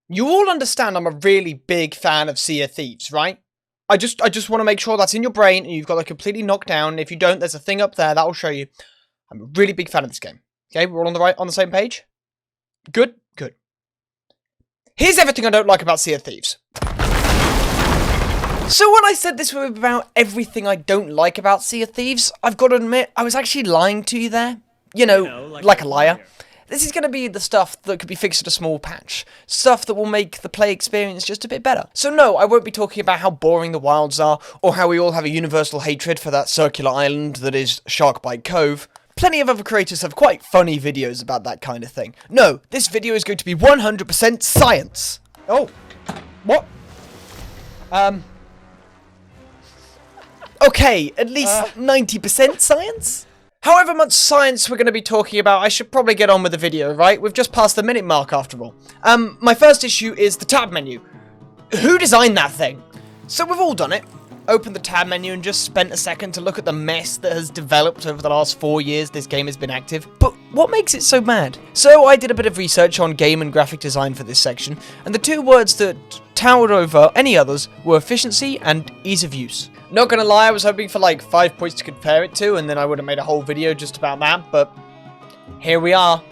You all understand I'm a really big fan of Sea of Thieves, right? I just want to make sure that's in your brain and you've got it completely knocked down. If you don't, there's a thing up there that'll show you. I'm a really big fan of this game. Okay, we're all on the same page? Good, good. Here's everything I don't like about Sea of Thieves. So when I said this was about everything I don't like about Sea of Thieves, I've got to admit, I was actually lying to you there. You know, like a liar. This is going to be the stuff that could be fixed at a small patch. Stuff that will make the play experience just a bit better. So no, I won't be talking about how boring the wilds are, or how we all have a universal hatred for that circular island that is Sharkbite Cove. Plenty of other creators have quite funny videos about that kind of thing. No, this video is going to be 100% science. Oh, what? Okay, at least 90% science? However much science we're going to be talking about, I should probably get on with the video, right? We've just passed the minute mark after all. My first issue is the tab menu. Who designed that thing? So we've all done it. Opened the tab menu and just spent a second to look at the mess that has developed over the last 4 years this game has been active. But what makes it so mad? So I did a bit of research on game and graphic design for this section, and the two words that towered over any others were efficiency and ease of use. Not gonna lie, I was hoping for like 5 points to compare it to, and then I would have made a whole video just about that, but here we are.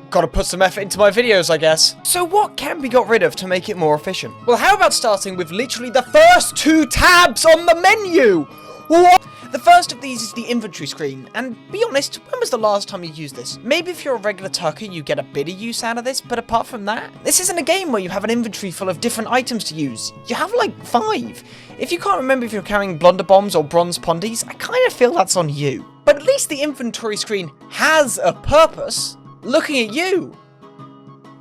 Gotta put some effort into my videos, I guess. So what can be got rid of to make it more efficient? Well, how about starting with literally the first 2 tabs on the menu? What? The first of these is the inventory screen, and be honest, when was the last time you used this? Maybe if you're a regular tucker, you get a bit of use out of this, but apart from that, this isn't a game where you have an inventory full of different items to use. You have like 5. If you can't remember if you're carrying blunderbombs or bronze pondies, I kind of feel that's on you. But at least the inventory screen has a purpose. Looking at you.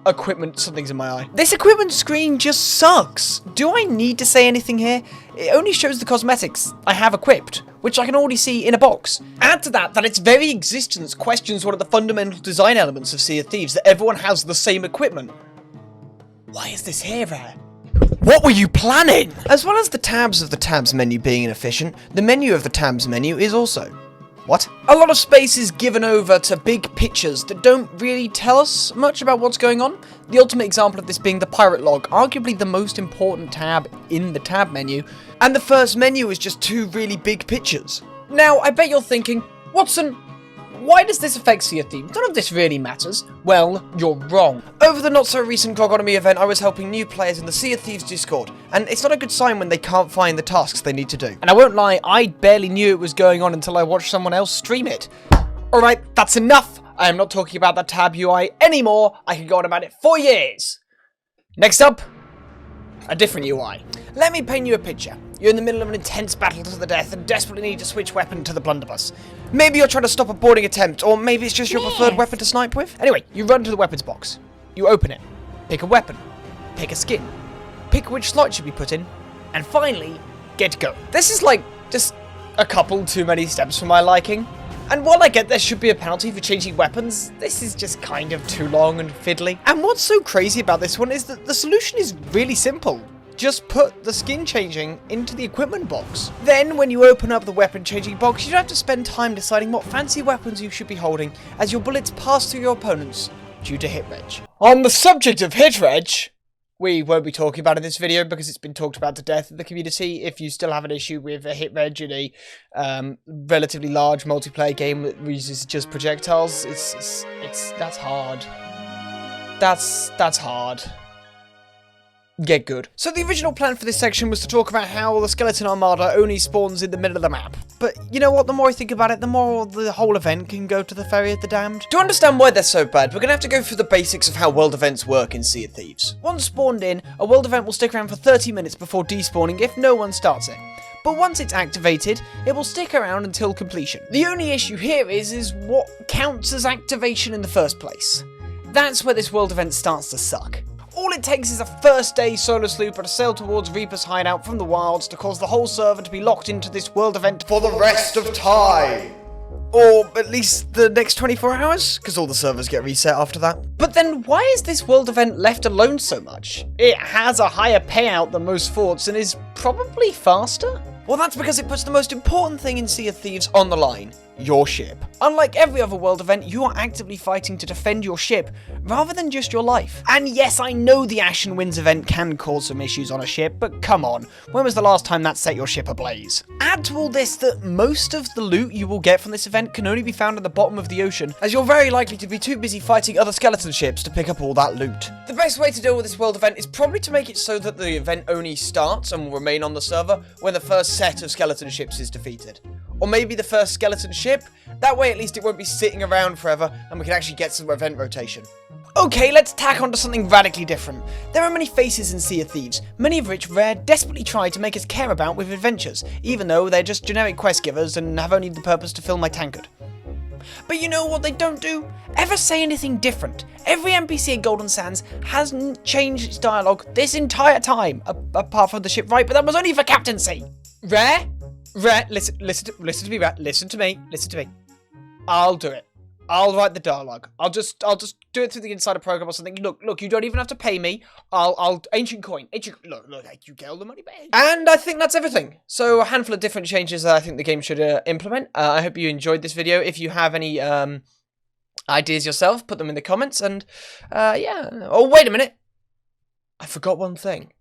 Equipment, something's in my eye. This equipment screen just sucks. Do I need to say anything here? It only shows the cosmetics I have equipped, which I can already see in a box. Add to that its very existence questions one of the fundamental design elements of Sea of Thieves, that everyone has the same equipment. Why is this here there? What were you planning? As well as the tabs of the tabs menu being inefficient, the menu of the tabs menu is also. What? A lot of space is given over to big pictures that don't really tell us much about what's going on. The ultimate example of this being the pirate log, arguably the most important tab in the tab menu, and the first menu is just 2 really big pictures. Now, I bet you're thinking, Watson, why does this affect Sea of Thieves? None of this really matters. Well, you're wrong. Over the not-so-recent Grogonomy event, I was helping new players in the Sea of Thieves Discord, and it's not a good sign when they can't find the tasks they need to do. And I won't lie, I barely knew it was going on until I watched someone else stream it. Alright, that's enough. I am not talking about that tab UI anymore. I could go on about it for years. Next up, a different UI. Let me paint you a picture. You're in the middle of an intense battle to the death and desperately need to switch weapon to the blunderbuss. Maybe you're trying to stop a boarding attempt, or maybe it's just your preferred weapon to snipe with. Anyway, you run to the weapons box. You open it. Pick a weapon. Pick a skin. Pick which slot should be put in. And finally, get going. This is like, just a couple too many steps for my liking. And while I get there should be a penalty for changing weapons, this is just kind of too long and fiddly. And what's so crazy about this one is that the solution is really simple. Just put the skin changing into the equipment box. Then when you open up the weapon changing box, you don't have to spend time deciding what fancy weapons you should be holding as your bullets pass through your opponents due to hit reg. On the subject of hit reg, we won't be talking about it in this video because it's been talked about to death in the community. If you still have an issue with a hit reg in a relatively large multiplayer game that uses just projectiles, that's hard. That's hard. Get good. So the original plan for this section was to talk about how the skeleton armada only spawns in the middle of the map. But you know what, the more I think about it, the more the whole event can go to the Ferry of the Damned. To understand why they're so bad, we're going to have to go through the basics of how world events work in Sea of Thieves. Once spawned in, a world event will stick around for 30 minutes before despawning if no one starts it. But once it's activated, it will stick around until completion. The only issue here is what counts as activation in the first place. That's where this world event starts to suck. All it takes is a first day solo slooper to sail towards Reaper's hideout from the wilds to cause the whole server to be locked into this world event for the rest of time. Or at least the next 24 hours, because all the servers get reset after that. But then why is this world event left alone so much? It has a higher payout than most forts and is probably faster? Well, that's because it puts the most important thing in Sea of Thieves on the line. your ship. Unlike every other world event, you are actively fighting to defend your ship, rather than just your life. And yes, I know the Ash and Winds event can cause some issues on a ship, but come on, when was the last time that set your ship ablaze? Add to all this that most of the loot you will get from this event can only be found at the bottom of the ocean, as you're very likely to be too busy fighting other skeleton ships to pick up all that loot. The best way to deal with this world event is probably to make it so that the event only starts and will remain on the server when the first set of skeleton ships is defeated. Or maybe the first skeleton ship. That way at least it won't be sitting around forever and we can actually get some event rotation. Okay, let's tack onto something radically different. There are many faces in Sea of Thieves, many of which Rare desperately try to make us care about with adventures, even though they're just generic quest givers and have only the purpose to fill my tankard. But you know what they don't do? Ever say anything different. Every NPC at Golden Sands hasn't changed its dialogue this entire time, apart from the shipwright, but that was only for captaincy. Rare, listen to me, Rare. Listen to me. I'll do it. I'll write the dialogue. I'll just do it through the insider program or something. Look, you don't even have to pay me. I'll ancient coin. Look, you get all the money back. And I think that's everything. So a handful of different changes that I think the game should implement. I hope you enjoyed this video. If you have any ideas yourself, put them in the comments. And yeah. Oh, wait a minute. I forgot one thing.